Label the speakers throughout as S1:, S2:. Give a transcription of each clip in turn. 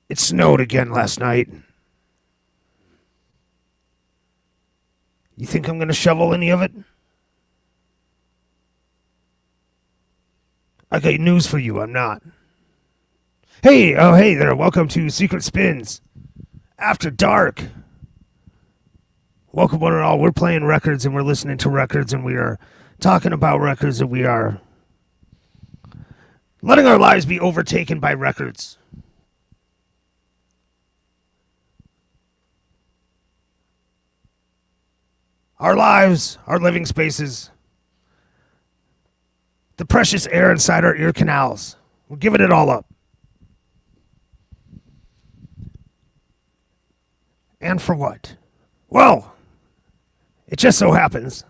S1: It snowed again last night. You think I'm going to shovel any of it? I got news for you, I'm not. Hey there, welcome to Secret Spins. After Dark. Welcome one and all, we're playing records and we're listening to records and we are talking about records and we are letting our lives be overtaken by records. Our lives, our living spaces, the precious air inside our ear canals. We're giving it all up. And for what? Well, it just so happens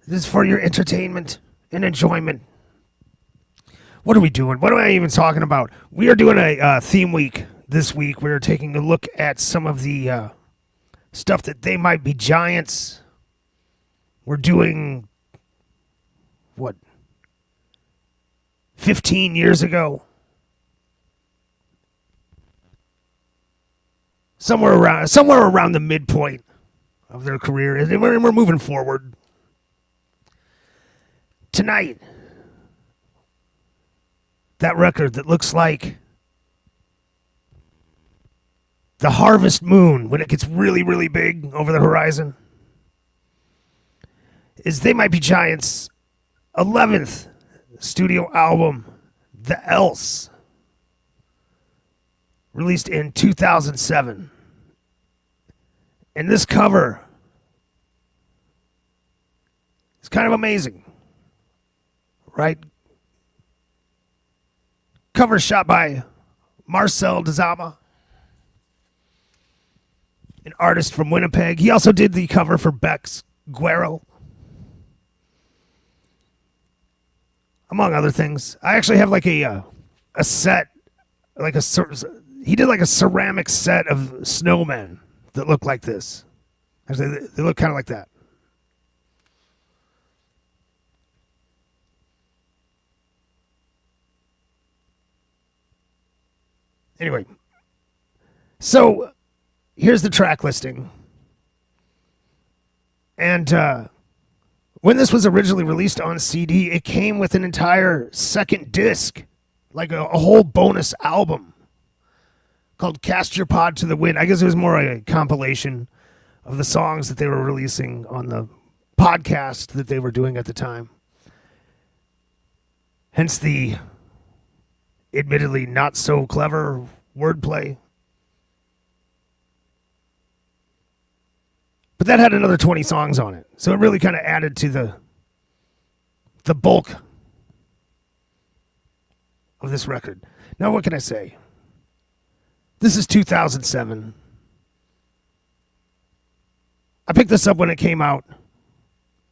S1: this is for your entertainment and enjoyment. What are we doing? What am I even talking about? We are doing a theme week this week. We're taking a look at some of the stuff that They Might Be Giants. We're doing, 15 years ago? Somewhere around the midpoint of their career, and we're moving forward. Tonight, that record that looks like the harvest moon when it gets really, really big over the horizon is They Might Be Giants' 11th studio album, The Else, released in 2007. And this cover is kind of amazing, right? Cover shot by Marcel Dzama, an artist from Winnipeg. He also did the cover for Beck's Guero, among other things. I actually have like a set, he did like a ceramic set of snowmen that look like this. Actually, they look kind of like that. Anyway, so here's the track listing. And when this was originally released on CD, it came with an entire second disc, like a whole bonus album called Cast Your Pod to the Wind. I guess it was more a compilation of the songs that they were releasing on the podcast that they were doing at the time. Hence the admittedly not so clever wordplay. But that had another 20 songs on it. So it really kind of added to the bulk of this record. Now, what can I say? This is 2007. I picked this up when it came out,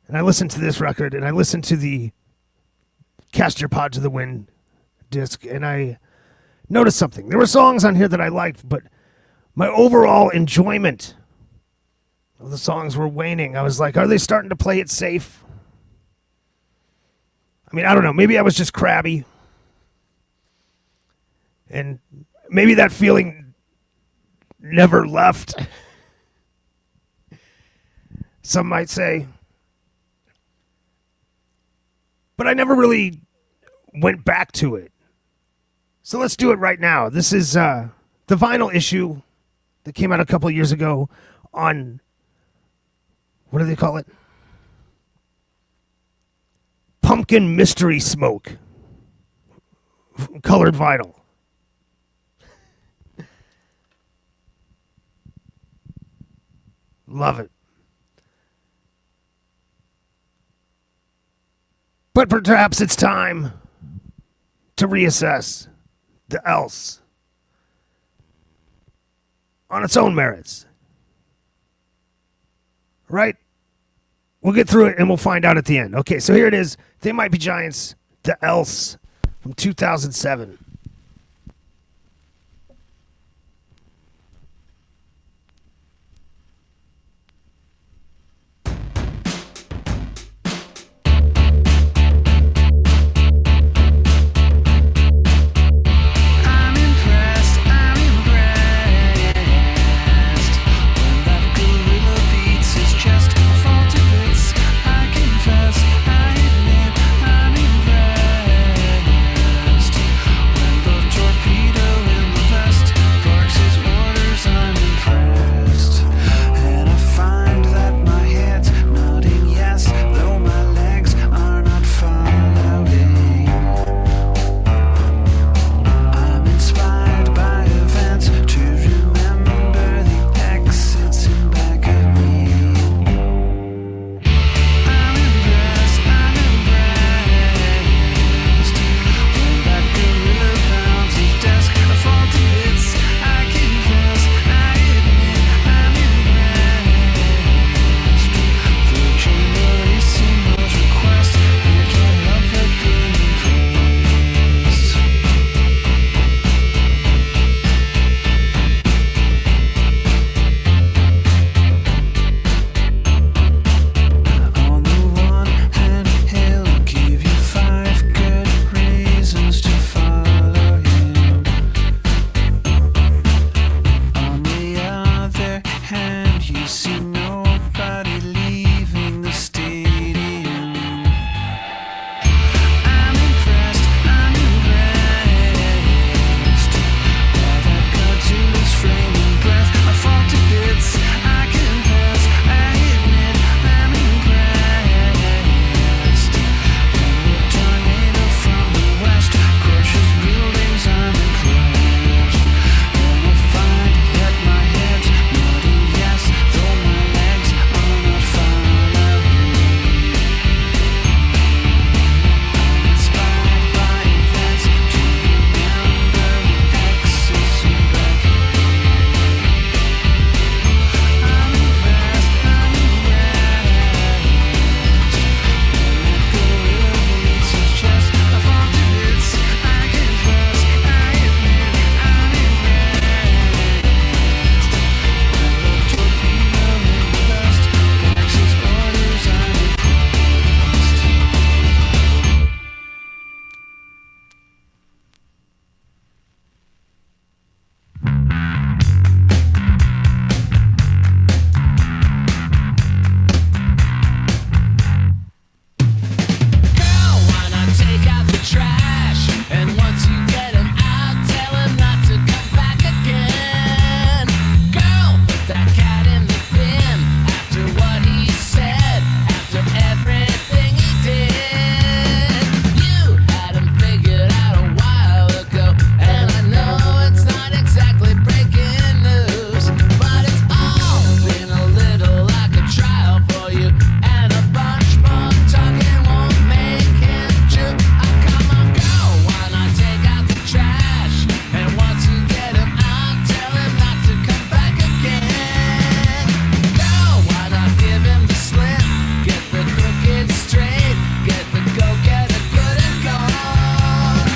S1: and I listened to this record, and I listened to the Cast Your Pod to the Wind disc, and I noticed something. There were songs on here that I liked, but my overall enjoyment of the songs were waning. I was like, are they starting to play it safe? I mean, I don't know. Maybe I was just crabby. And maybe that feeling never left. Some might say. But I never really went back to it. So let's do it right now. This is the vinyl issue that came out a couple years ago on, what do they call it? Pumpkin Mystery Smoke. Colored vinyl. Love it. But perhaps it's time to reassess The Else on its own merits. Right? We'll get through it and we'll find out at the end. Okay, so here it is. They Might Be Giants, The Else from 2007.
S2: trash. And once you get him out, tell him not to come back again. Girl, put that cat in the bin after what he said, after everything he did. You had him figured out a while ago, and I know it's not exactly breaking news, but it's all been a little like a trial for you, and a bunch more talking won't make him Jew. Oh, come on, girl, why not take out the trash? And once you get him out, tell him not to come back again. Girl, why not give him the slip? Get the crooked straight, get the go-getter good and gone.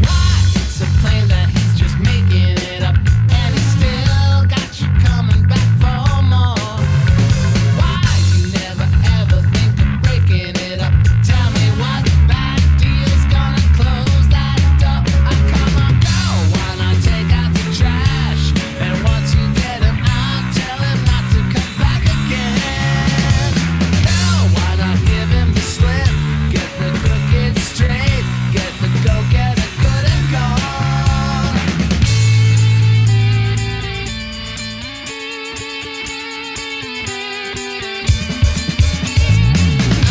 S2: Why? It's a claim that he's just making it up, and he still got you coming back for more. Why you never ever think of breaking it up? Tell me what bad deal's gonna close that door. Oh, come on, girl, why not take out the trash? And once you get him out, tell him not to come back again. Girl, why not give him the slip? Get the crooked straight, get the go-getter good and gone.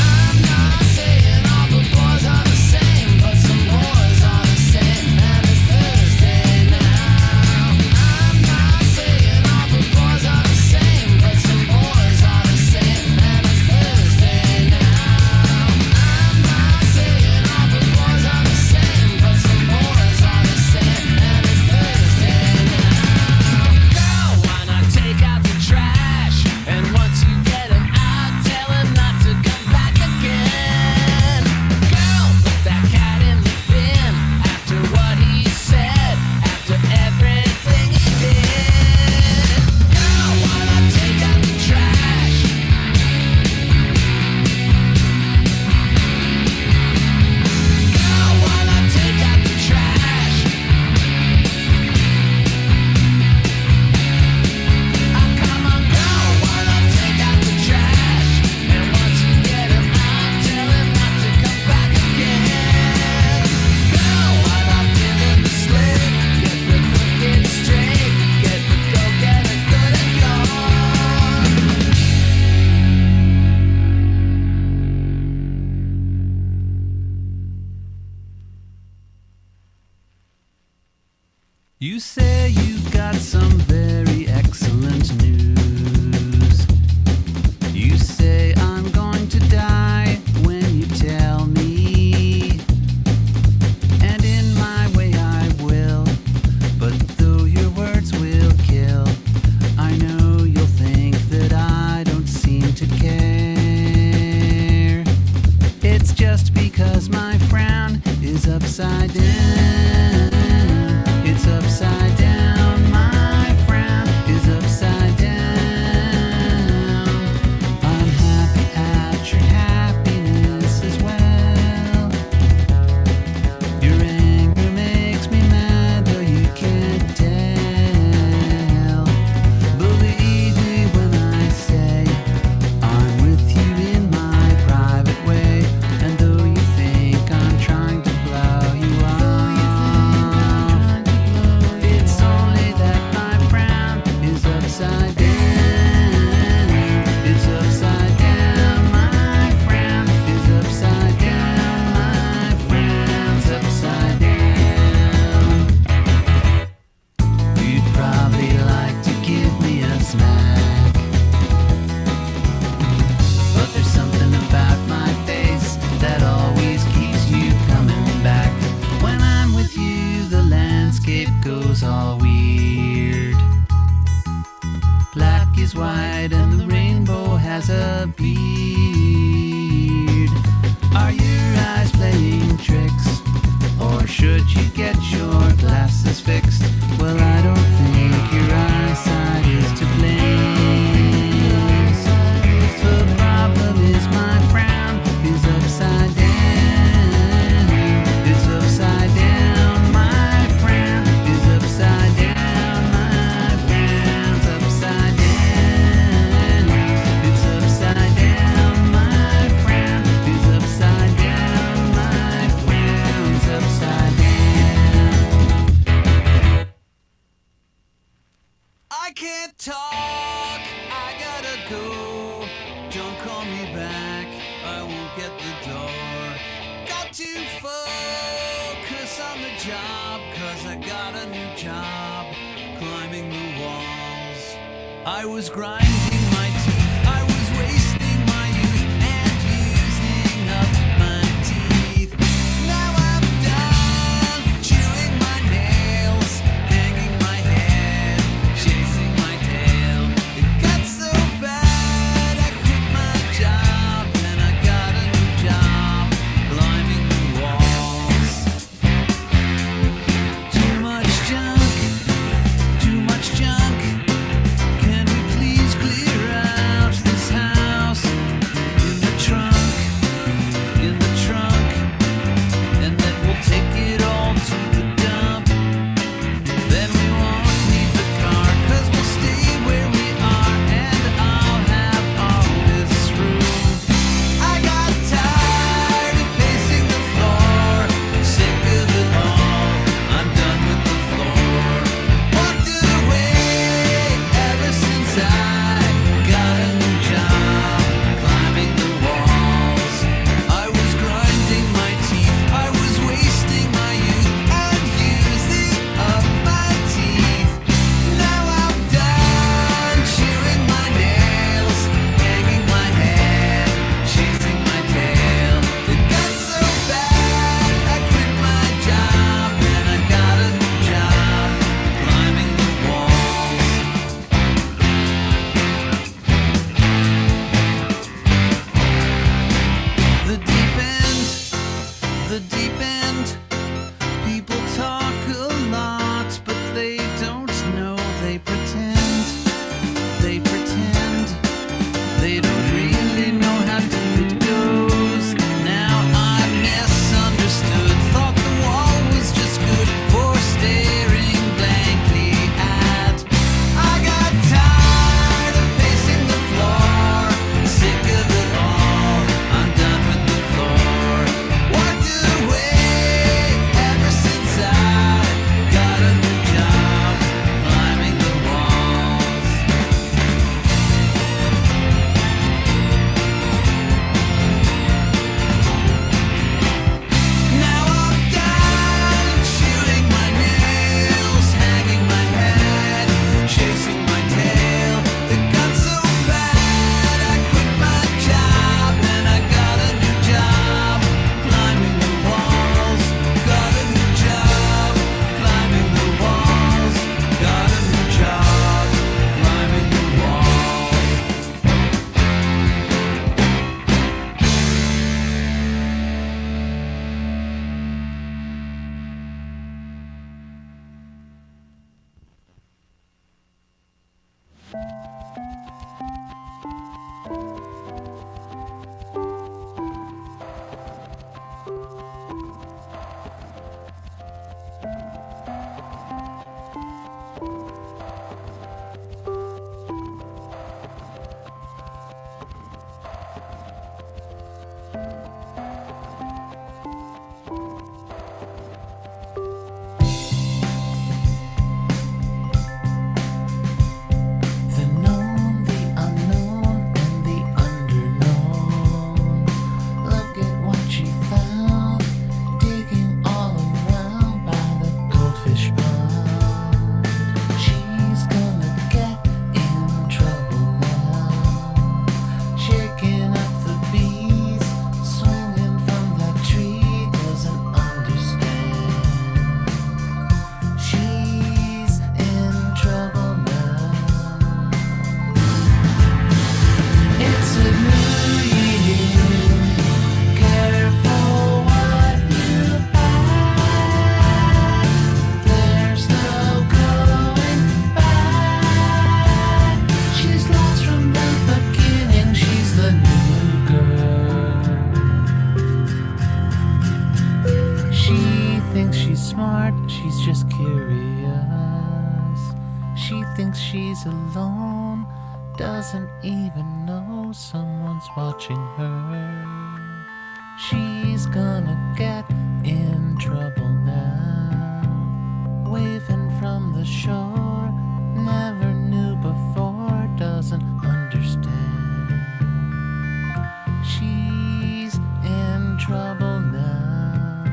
S2: I'm not saying all the boys are the same, but some boys are the same, and it's Thursday now. I'm not saying all the boys are the same, but some boys are the same, and it's Thursday now. I'm not saying all the boys are the same, but some boys are the same, and it's Thursday now. Girl, why not take out the trash? And once you get him out, tell him not to come back again. Girl, put that cat in the bin after what he said, after everything he did. Girl, why not take out the trash? Girl, why not take out the trash? Oh, come on, girl, why not take out the trash? And once you get him out, tell him not to come back again. Girl, why not give him the slip? Get the crooked straight, get the go-getter good and gone.
S3: You say you've got some very excellent news. You say I'm going to die when you tell me. And in my way I will, but though your words will kill, I know you'll think that I don't seem to care. It's just because my frown is upside down. It's upside down. My frown is upside down. I'm happy at your happiness as well. Your anger makes me mad, though you can't tell. Believe me when I say I'm with you in my private way. And though you think I'm trying to blow you off, it's only that my frown is upside down. It's upside down. My frown is upside down. My frown's upside down. You'd probably like to give me a smack, but there's something about my face that always keeps you coming back. When I'm with you, the landscape goes all weird. Black is white and the rainbow has a beard. Are your eyes playing tricks? Or should you get your glasses fixed? Well, I don't think your eyesight is to blame. The problem is my frown is upside down. on the job, 'cause I got a new job, climbing the walls. I was grinding my teeth, I was wasting my youth and using up my teeth. Now I'm done chewing my nails, hanging my head, chasing my tail. It got so bad I quit my job and I got a new job, climbing the walls. Too much junk, too much junk. Can we please clear out this house? In the trunk, and then we'll take it all to the dump. Then we won't need the car, 'cause we'll stay where we are, and I'll have all this room. I got tired of pacing the floor, sick of it all, I'm done with the floor. Walked away ever since I got a new job, climbing the walls. I was grinding my teeth, I was wasting my youth and using up my teeth. Now I'm done chewing my nails, hanging my head, chasing my tail. It got so bad I quit my job and I got a new job, climbing the walls. The deep end. People talk a lot, but they don't know. They pretend. They don't really know how deep it goes. Now I'm misunderstood. Thought the wall was just good for staring blankly at. I got tired of pacing the floor, sick of it all, I'm done with the floor. Walked away ever since I got a new job, climbing the walls. Now I'm done chewing my nails, hanging my head, chasing my tail. It got so bad I quit my job and I got a new job, climbing the walls. Got a new job, climbing the walls. Got a new job, climbing the walls. The known, the unknown, and the underknown. Look at what she found, digging all around by the goldfish pond. She's gonna get in trouble now, shaking up the bees, swinging from that tree, doesn't understand. She's in trouble now. It's a new year. Careful what you buy. There's no going back. She's lost from the beginning. She's the new girl. She thinks she's smart. She's just curious. She thinks she's alone. Doesn't even know someone's watching her. She's gonna get in trouble now. Waving from the shore, never knew before, doesn't understand. She's in trouble now.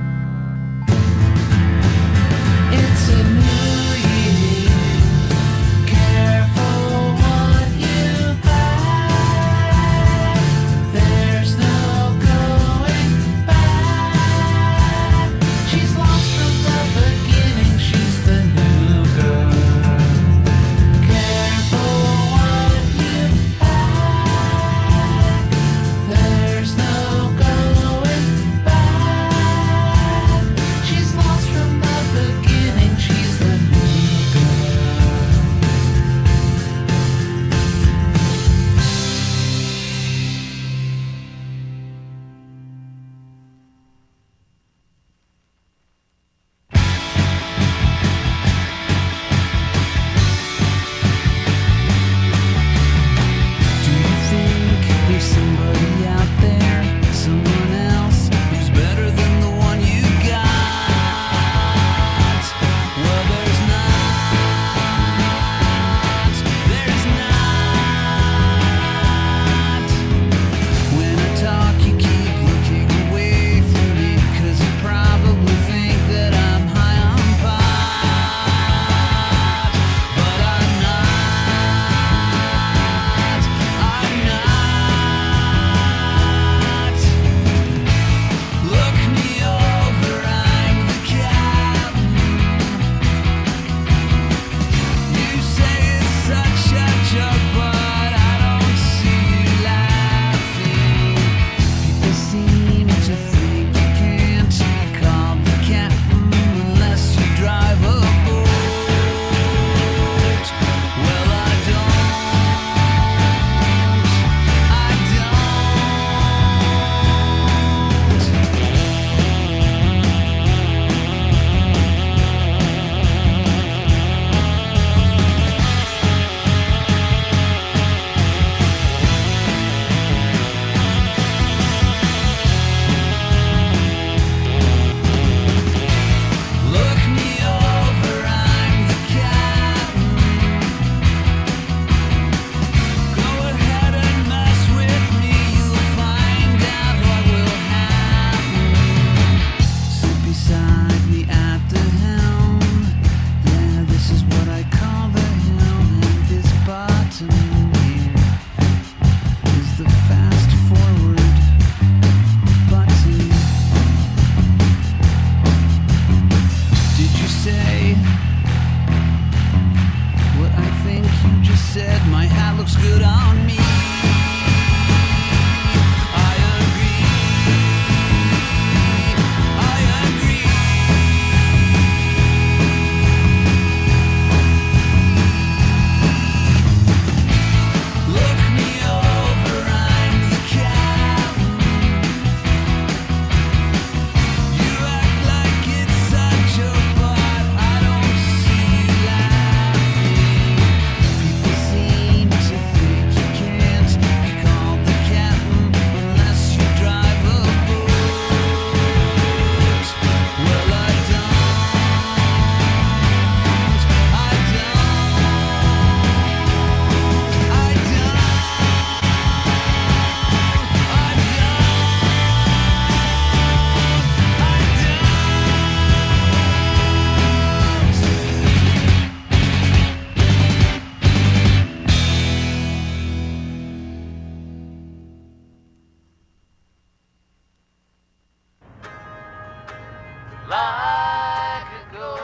S2: like a ghost.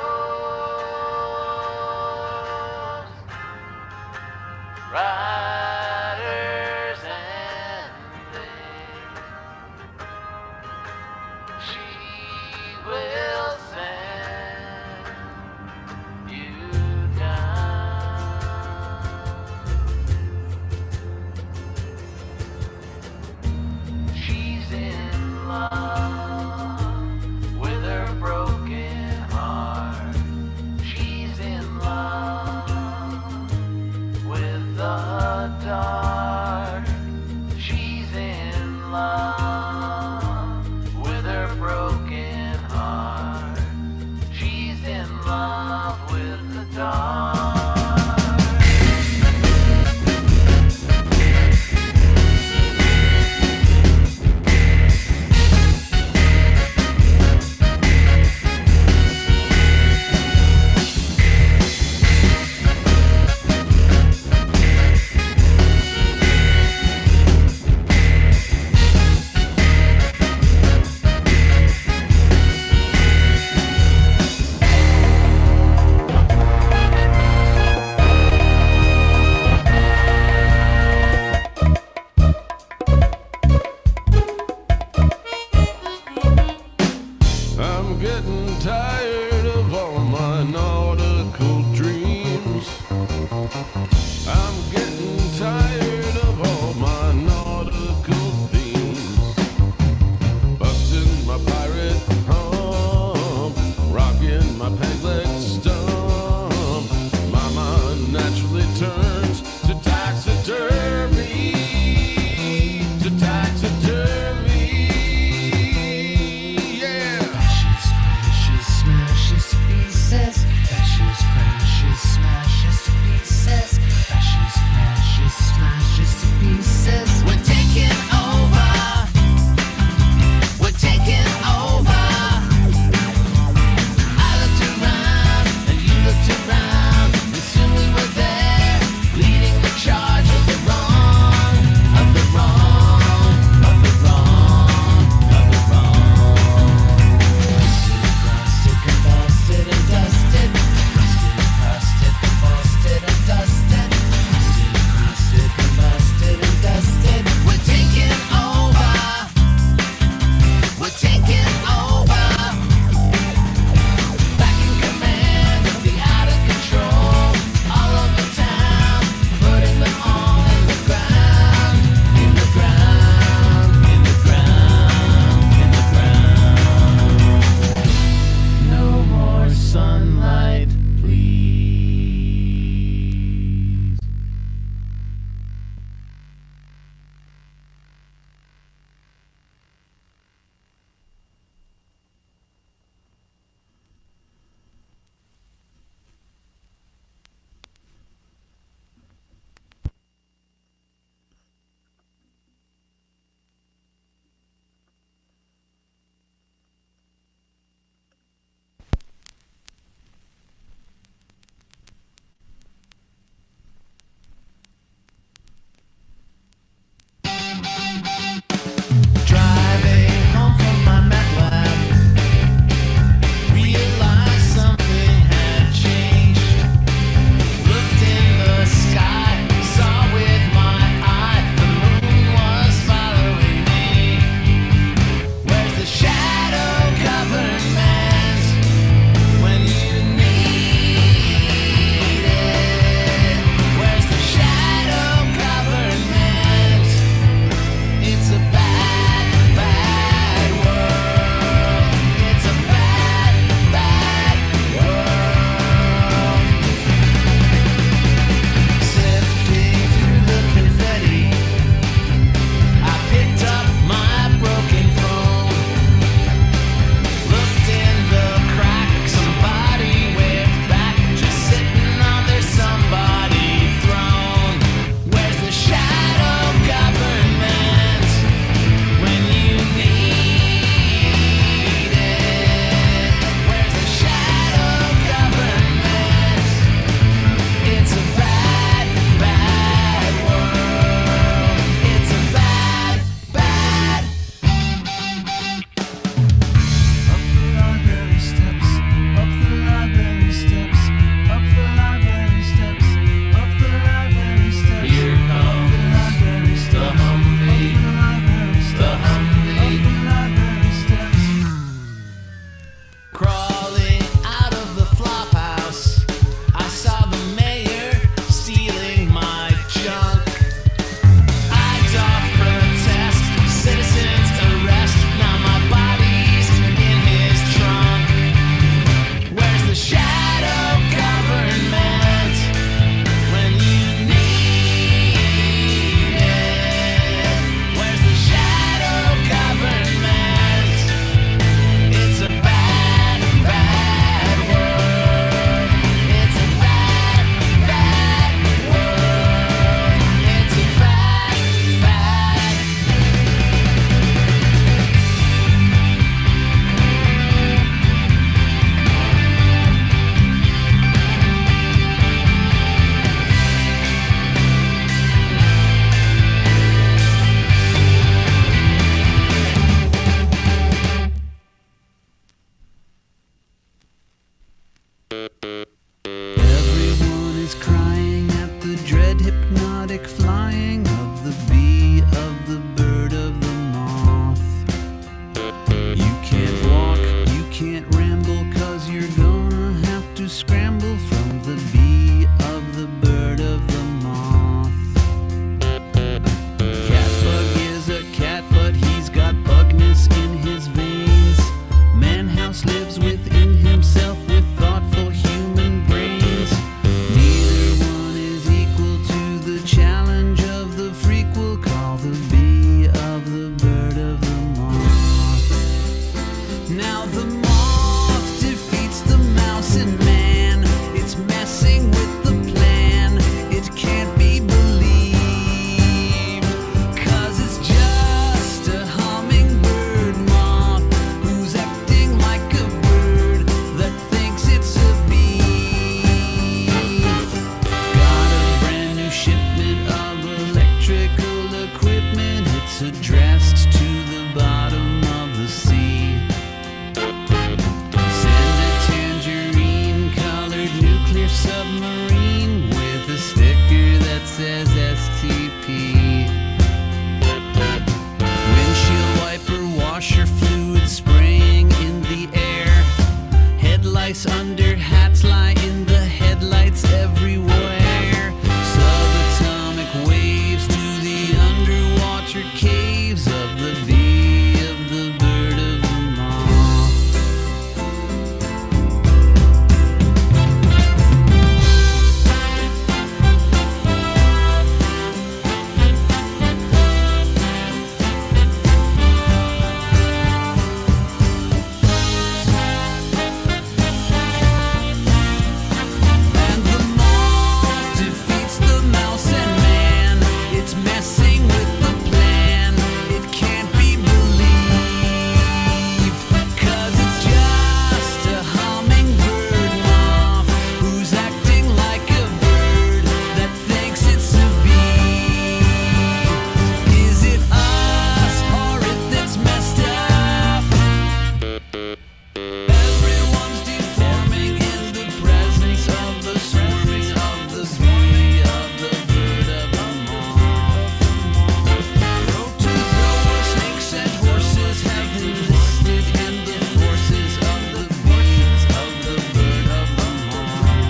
S2: Riders and she will send you down. She's in love with her broken heart. She's in love with the dark. She's in love with her broken heart. She's in love with the dark.
S4: I'm getting tired of all my nautical dreams. I'm getting tired of all my nautical themes. Busting my pirate hump, rocking my peg leg stump. My mind naturally turns to taxidermy. To taxidermy. Yeah.
S3: Crashes, crashes, smash lice under hats lie in the headlights everywhere. Subatomic waves to the underwater caves of the bee, of the bird, of the moth. And the moth defeats the mouse and man. It's messing with the plan. It can't be believed, 'cause it's just a hummingbird moth who's acting like a bird that thinks it's a bee. Is it us or it that's messed up? Everyone's deforming in the presence of the swarming of the bee, of the bird, of the moth. Protozoa, snakes, and horses have enlisted in the forces of the bee, of the bird, of the moth.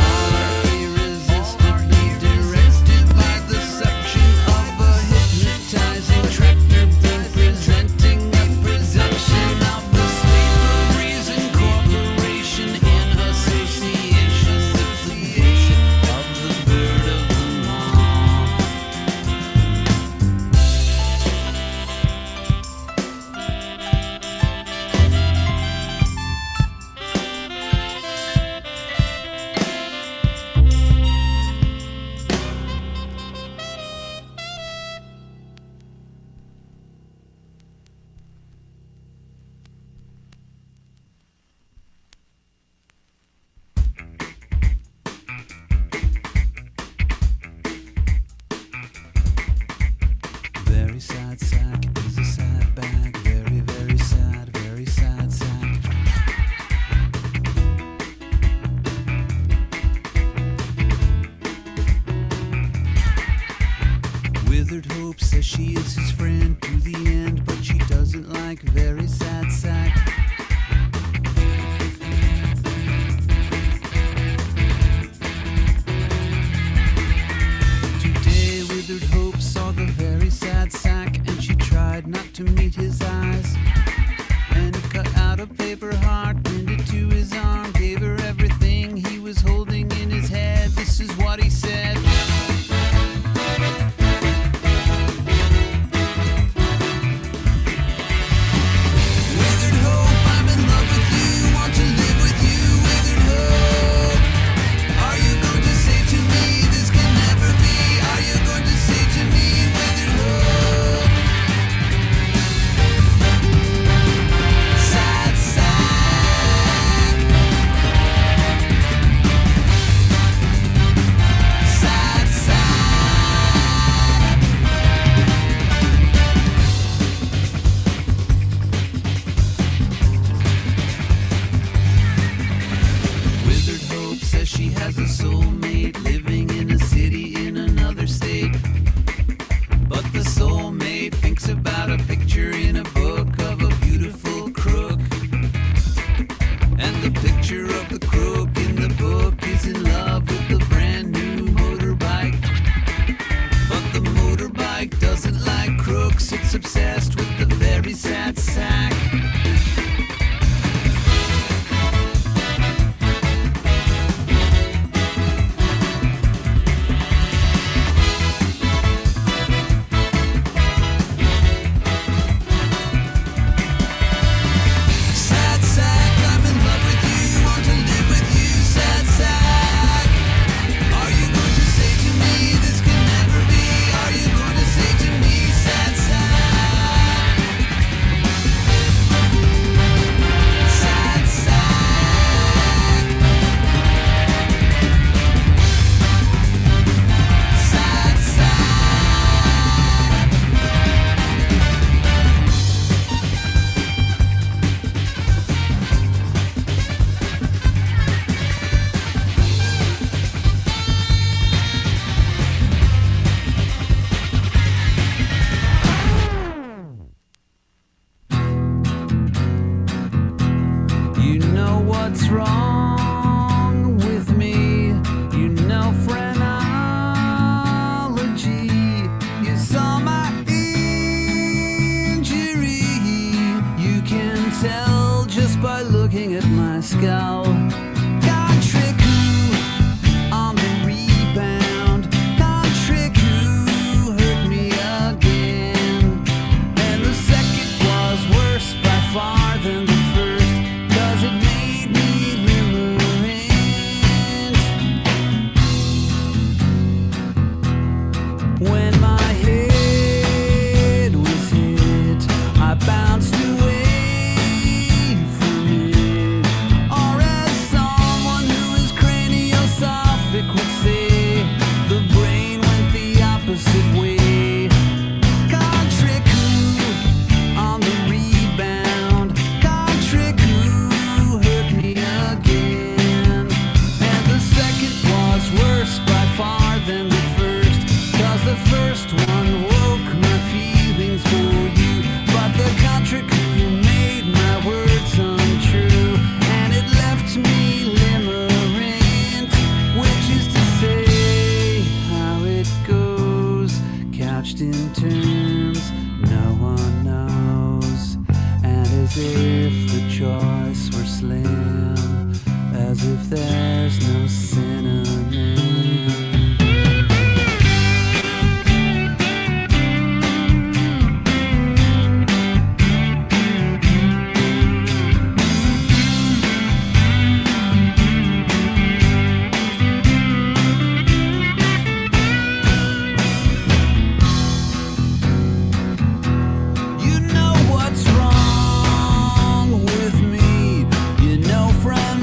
S3: Are irresistibly directed by the suction of a hypnotizing tractor beam, presenting a projection of the sleep of reason corporation in association with the bee, of the bird, of the moth. Very sad sack is a sad bag. Very, very sad sack. Withered Hope says she is his friend to the end, but she doesn't like very sad sack. Today Withered Hope saw the very sad sack, and she tried not to meet his eyes. And he cut out a paper heart, pinned it to his arm, gave her everything he was holding in his head. This is what he said. Withered Hope what's wrong with me. You know phrenology. You saw my injury. You can tell just by looking at my skull. Contricu on the rebound. Contricu hurt me again. And the second was worse by far than the first, 'cause it made me limerent. When my head was hit, I bounced away from it. Or as someone who is craniosophic would say, the brain went the opposite way. Contricu on the rebound. Contricu hurt me again. And the second was worse by far than the first, 'cause the first one woke my feelings for you. But the Contricu made my words untrue, and it left me limerent, which is to say how it goes, couched in terms no one knows, and as if the choice were slim, as if there's no synonym. You know what's wrong with me. You know phrenology.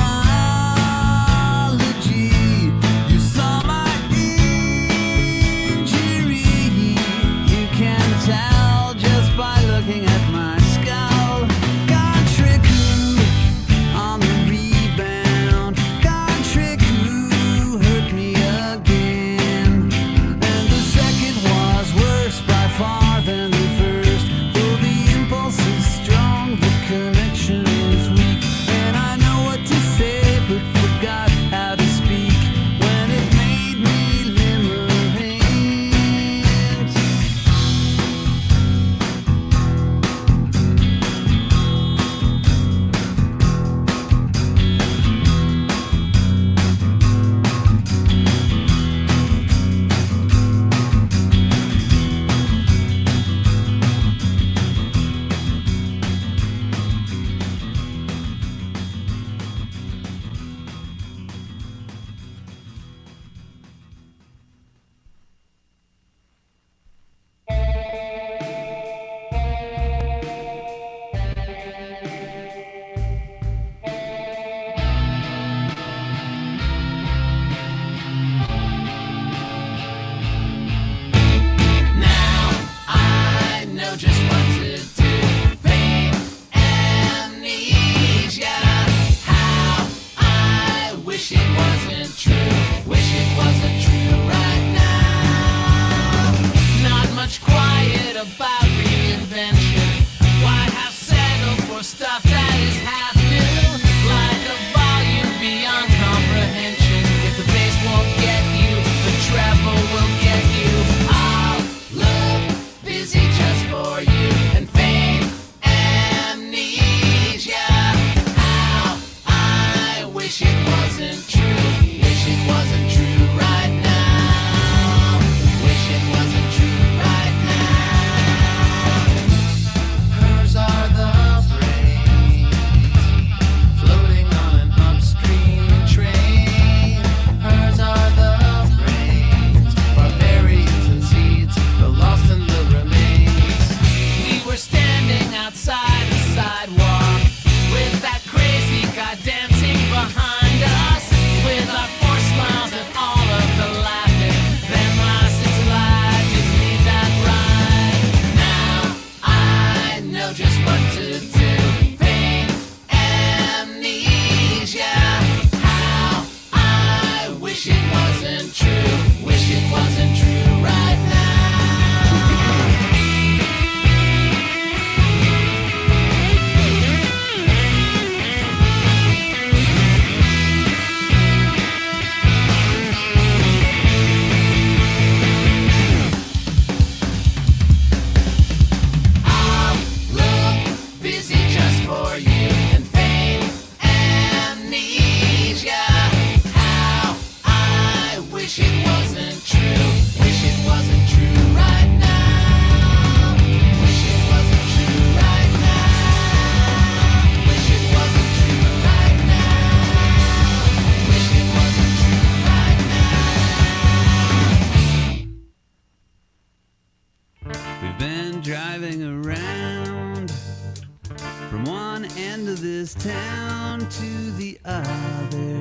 S3: end of this town to the other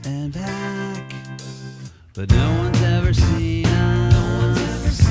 S3: and back. But no one's ever seen us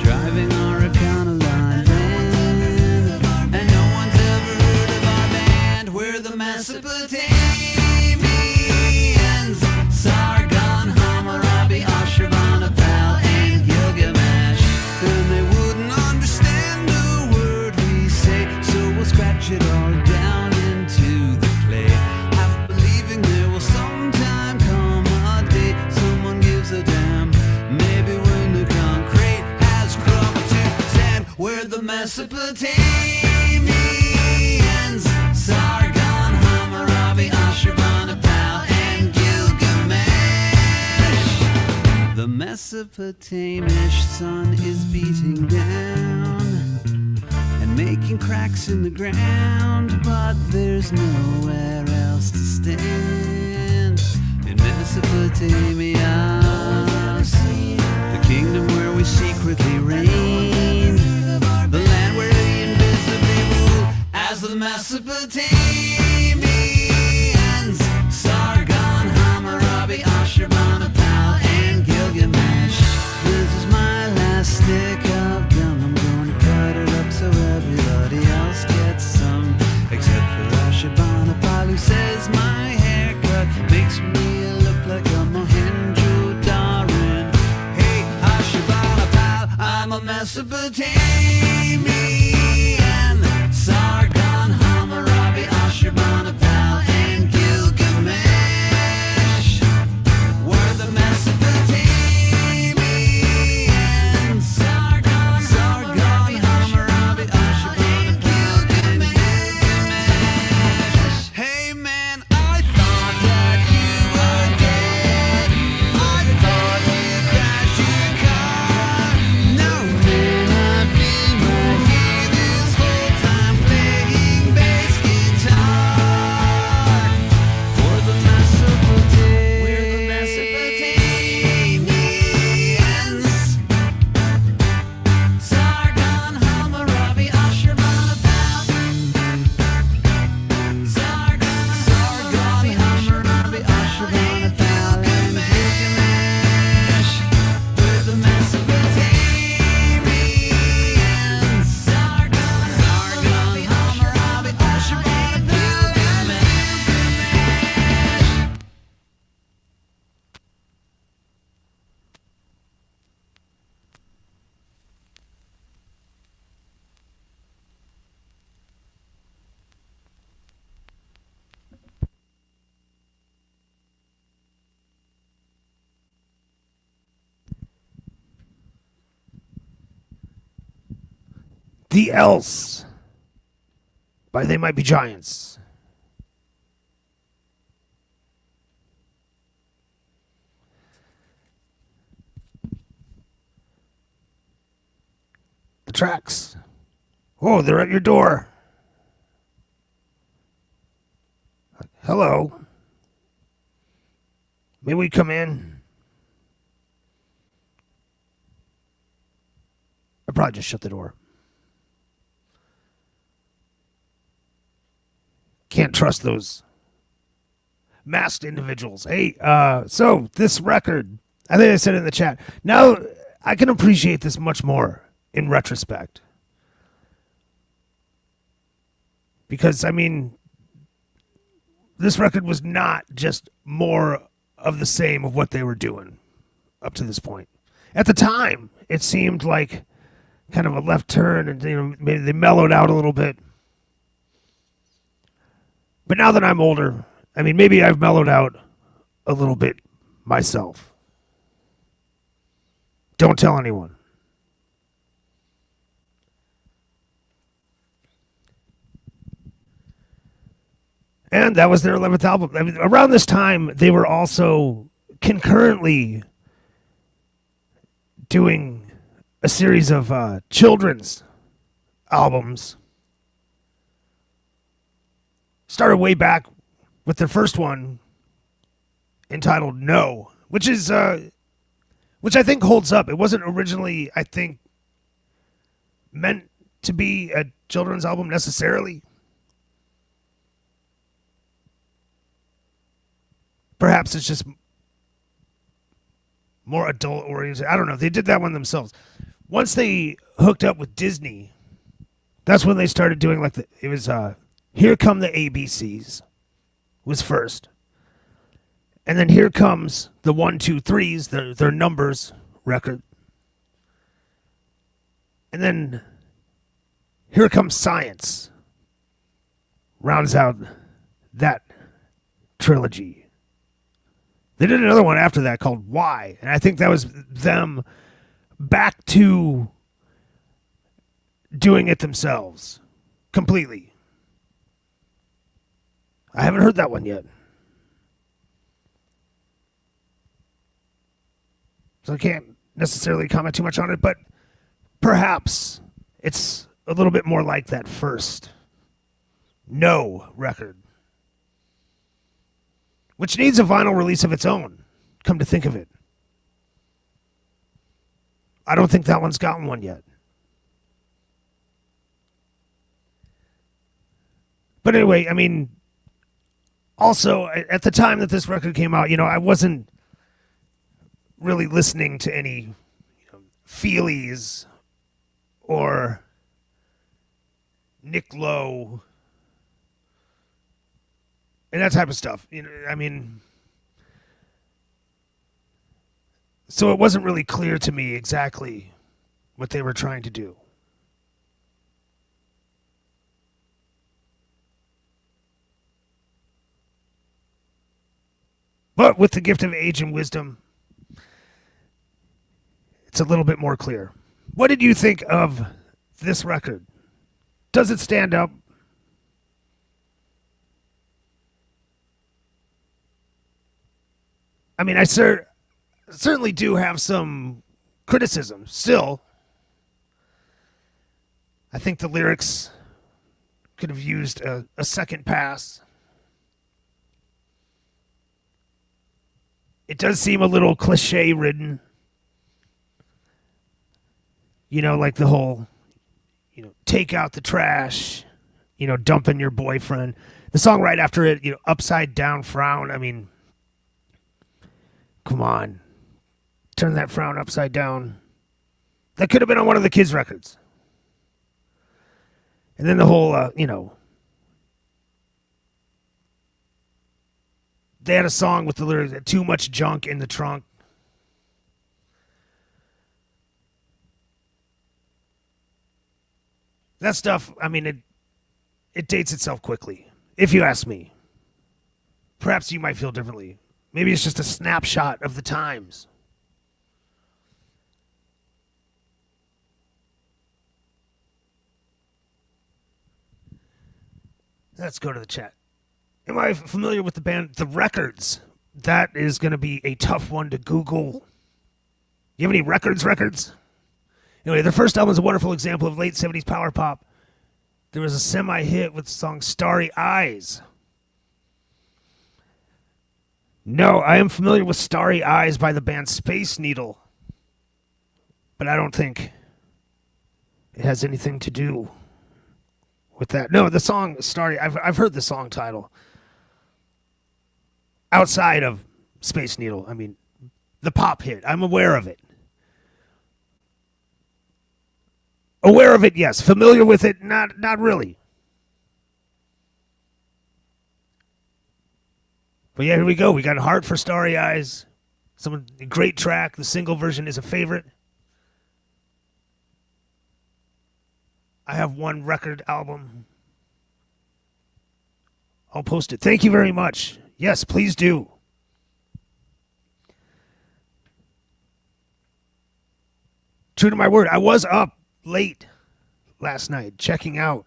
S3: driving our Econoline van. And no one's ever heard of our band. We're the Mesopotamians, Sargon, Hammurabi, Ashurbanipal, and Gilgamesh. And they wouldn't understand a word we say, so we'll scratch it all down into the clay, half believing there will sometime come a day someone gives a damn. Maybe when the concrete has crumbled to sand. We're the Mesopotamians, Sargon, Hammurabi, Ashurbanipal, and Gilgamesh. The Mesopotamish sun is beating down and making cracks in the ground, but there's nowhere else to stand in Mesopotamia, the kingdom where we secretly reign, the land where we invisibly rule as the Mesopotamians, Sargon, Hammurabi, Ashurbanipal, and Gilgamesh. This is my last stick of gum. I'm gonna cut it up so everybody else gets some, except for Ashurbanipal, who says my haircut makes me look like a Mohenjo-Daran. Hey, Ashurbanipal, I'm a Mesopotamian, Sargon, Hammurabi, Ashurbanipal, and Gilgamesh. We're the Mesopotamians, Sargon, Hammurabi, Ashurbanipal, and Gilgamesh. Hey man, I thought that you were dead. I thought you crashed your car. No man, I've been right here this whole time playing bass guitar for the Mesopotamians. We're the Mesopotamians, Sargon, Hammurabi, Ashurbanipal, Sargon, Hammurabi, Ashurbanipal, and Gilgamesh. We're the Mesopotamians, Sargon, Hammurabi, Ashurbanipal, Gilgamesh.
S1: The Else by They Might Be Giants. The tracks. Oh, they're at your door. Hello. May we come in? I probably just shut the door. Can't trust those masked individuals. Hey, so this record, I think I said it in the chat. Now I can appreciate this much more in retrospect. Because, I mean, this record was not just more of the same of what they were doing up to this point. At the time, it seemed like kind of a left turn, and maybe they mellowed out a little bit. But now that I'm older, I mean, maybe I've mellowed out a little bit myself. Don't tell anyone. And that was their 11th album. I mean, around this time, they were also concurrently doing a series of children's albums. Started way back with their first one entitled No, which I think holds up. It wasn't originally, I think, meant to be a children's album necessarily. perhaps it's just more adult oriented. I don't know. They did that one themselves. Once they hooked up with Disney, that's when they started doing like it was Here Come the ABCs was first. And then Here Comes the 1, 2, 3s, their numbers record. And then Here Comes Science rounds out that trilogy. They did another one after that called Why, and I think that was them back to doing it themselves completely. I haven't heard that one yet. So I can't necessarily comment too much on it, but perhaps it's a little bit more like that first No record, which needs a vinyl release of its own, come to think of it. I don't think that one's gotten one yet. But anyway, I mean, also, at the time that this record came out, I wasn't really listening to any Feelies or Nick Lowe and that type of stuff. I mean, so it wasn't really clear to me exactly what they were trying to do. But with the gift of age and wisdom, it's a little bit more clear. What did you think of this record? Does it stand up? I mean, I certainly do have some criticism still. I think the lyrics could have used a second pass. It does seem a little cliche-ridden. Like the whole, take out the trash, dumping your boyfriend. The song right after it, upside down frown. I mean, come on. Turn that frown upside down. That could have been on one of the kids' records. And then the whole, they had a song with the lyrics, too much junk in the trunk. That stuff, I mean, it dates itself quickly, if you ask me. Perhaps you might feel differently. Maybe it's just a snapshot of the times. Let's go to the chat. Am I familiar with the band The Records? That is going to be a tough one to Google. You have any records? Anyway, their first album is a wonderful example of late 70s power pop. There was a semi-hit with the song Starry Eyes. No, I am familiar with Starry Eyes by the band Space Needle. But I don't think it has anything to do with that. No, the song Starry, I've heard the song title. Outside of Space Needle, I mean, the pop hit. I'm aware of it. Aware of it, yes. Familiar with it, not really. But yeah, here we go. We got Heart for Starry Eyes. A great track. The single version is a favorite. I have one record album. I'll post it. Thank you very much. Yes, please do. True to my word, I was up late last night checking out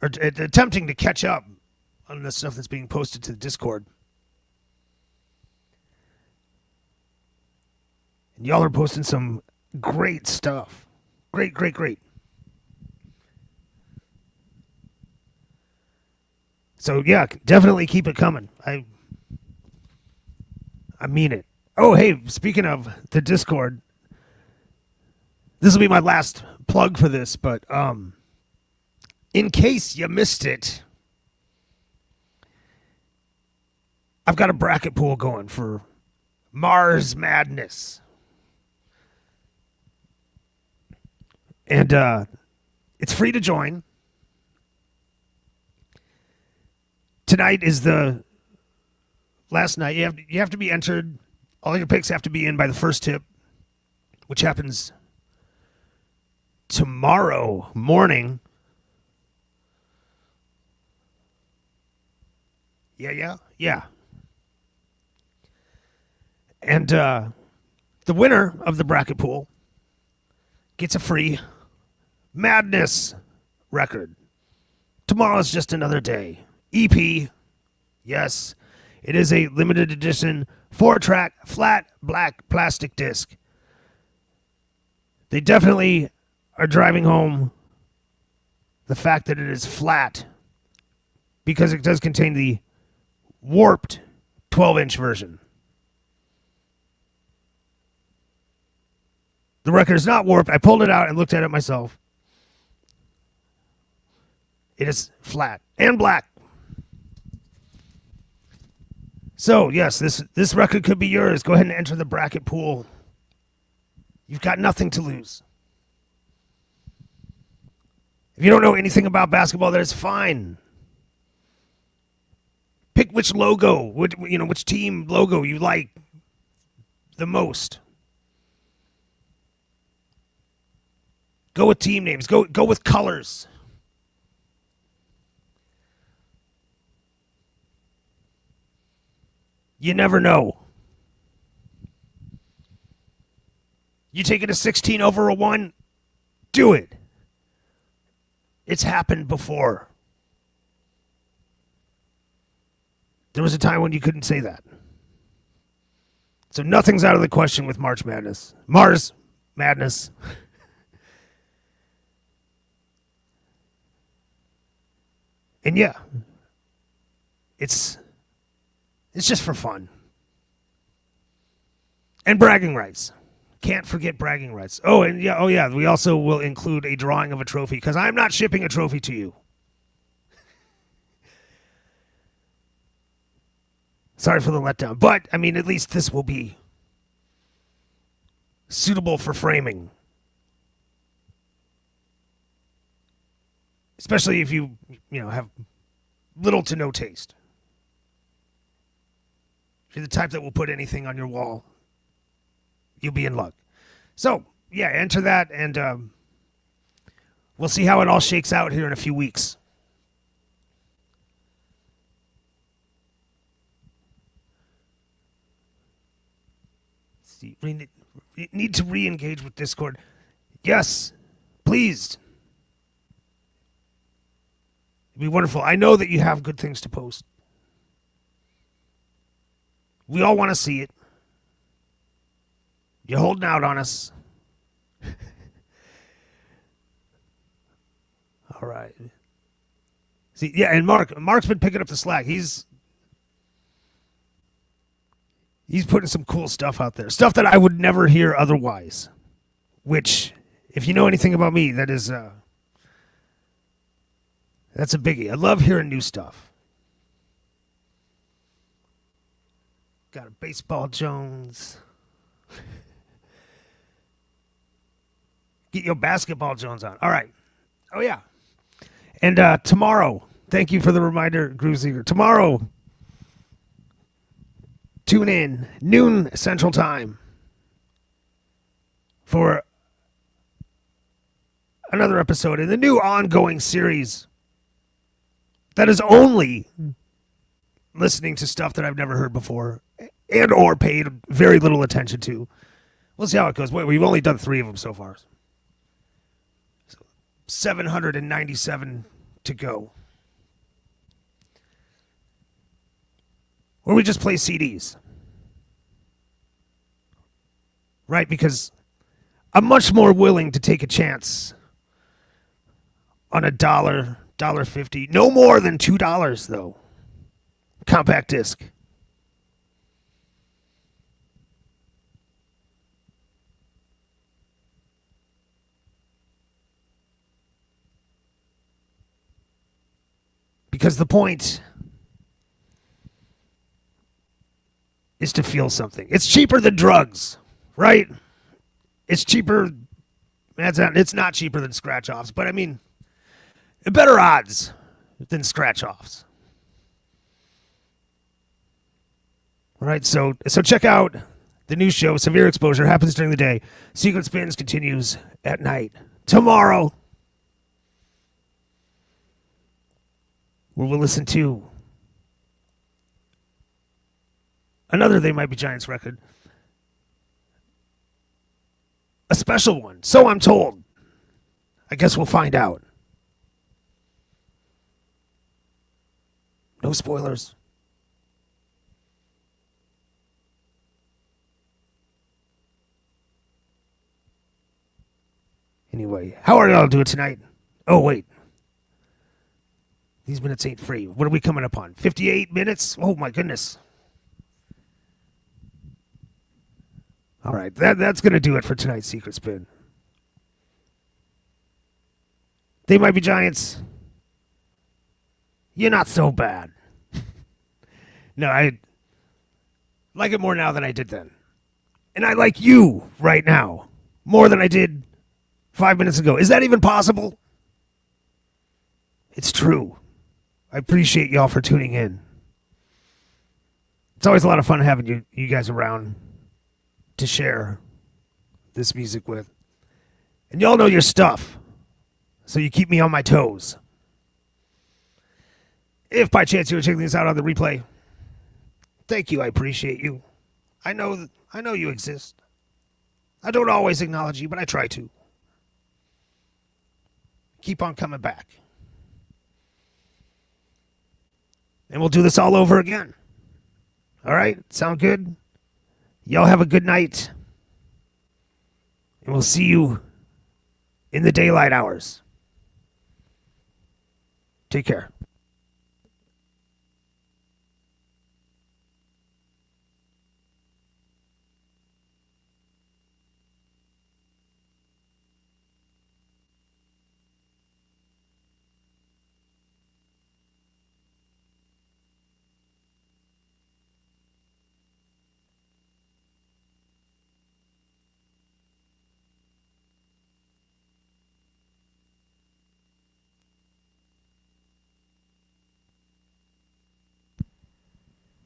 S1: or attempting to catch up on the stuff that's being posted to the Discord. And y'all are posting some great stuff. Great. So yeah, definitely keep it coming. I mean it. Oh, hey, speaking of the Discord, this will be my last plug for this, but in case you missed it, I've got a bracket pool going for Mars Madness. And it's free to join. Tonight is the last night. You have to be entered. All your picks have to be in by the first tip, which happens tomorrow morning. Yeah. And the winner of the bracket pool gets a free Madness record. Tomorrow's just another day. EP. Yes, it is a limited edition 4-track flat black plastic disc. They definitely are driving home the fact that it is flat because it does contain the warped 12-inch version. The record is not warped. I pulled it out and looked at it myself. It is flat and black. So, yes, this record could be yours. Go ahead and enter the bracket pool. You've got nothing to lose. If you don't know anything about basketball, that is fine. Pick which logo, which team logo you like the most. Go with team names. Go with colors. You never know. You take it a 16 over a 1, do it. It's happened before. There was a time when you couldn't say that. So nothing's out of the question with March Madness. Mars Madness. And yeah, it's just for fun. And bragging rights. Can't forget bragging rights. Oh yeah, we also will include a drawing of a trophy because I'm not shipping a trophy to you. Sorry for the letdown. But, I mean, at least this will be suitable for framing. Especially if you have little to no taste. If you're the type that will put anything on your wall, you'll be in luck. So, yeah, enter that, and we'll see how it all shakes out here in a few weeks. See, need to re-engage with Discord. Yes, please. It'd be wonderful. I know that you have good things to post. We all want to see it. You're holding out on us. All right. See, yeah, and Mark's been picking up the slack. He's putting some cool stuff out there. Stuff that I would never hear otherwise. Which, if you know anything about me, that is that's a biggie. I love hearing new stuff. Got a Baseball Jones. Get your Basketball Jones on. All right. Oh, yeah. And tomorrow, thank you for the reminder, Gruziger. Tomorrow, tune in, noon Central Time, for another episode in the new ongoing series that is only listening to stuff that I've never heard before and or paid very little attention to. We'll see how it goes. Wait, we've only done 3 of them so far. So 797 to go. Or we just play CDs. Right, because I'm much more willing to take a chance on $1, $1.50. No more than $2, though. Compact disc. Because the point is to feel something. It's cheaper than drugs, right? It's cheaper. It's not cheaper than scratch offs, but I mean, better odds than scratch offs. All right, so check out the new show, Severe Exposure, happens during the day. Secret Spins continues at night. Tomorrow, where we'll listen to another They Might Be Giants record. A special one, so I'm told. I guess we'll find out. No spoilers. Anyway, how are y'all doing tonight? Oh, wait. These minutes ain't free. What are we coming up on? 58 minutes? Oh, my goodness. All right, that's going to do it for tonight's Secret Spin. They Might Be Giants. You're not so bad. No, I like it more now than I did then. And I like you right now more than I did 5 minutes ago. Is that even possible? It's true. I appreciate y'all for tuning in. It's always a lot of fun having you guys around to share this music with. And y'all know your stuff, so you keep me on my toes. If by chance you were checking this out on the replay, thank you, I appreciate you. I know you exist. I don't always acknowledge you, but I try to. Keep on coming back. And we'll do this all over again. All right? Sound good? Y'all have a good night. And we'll see you in the daylight hours. Take care.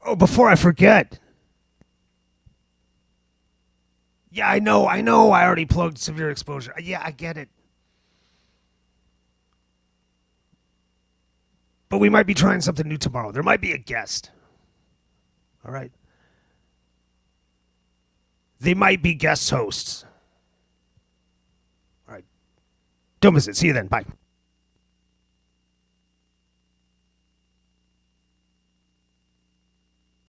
S1: Oh, before I forget. Yeah, I know. I already plugged Severe Exposure. Yeah, I get it. But we might be trying something new tomorrow. There might be a guest. All right. They might be guest hosts. All right. Don't miss it. See you then. Bye.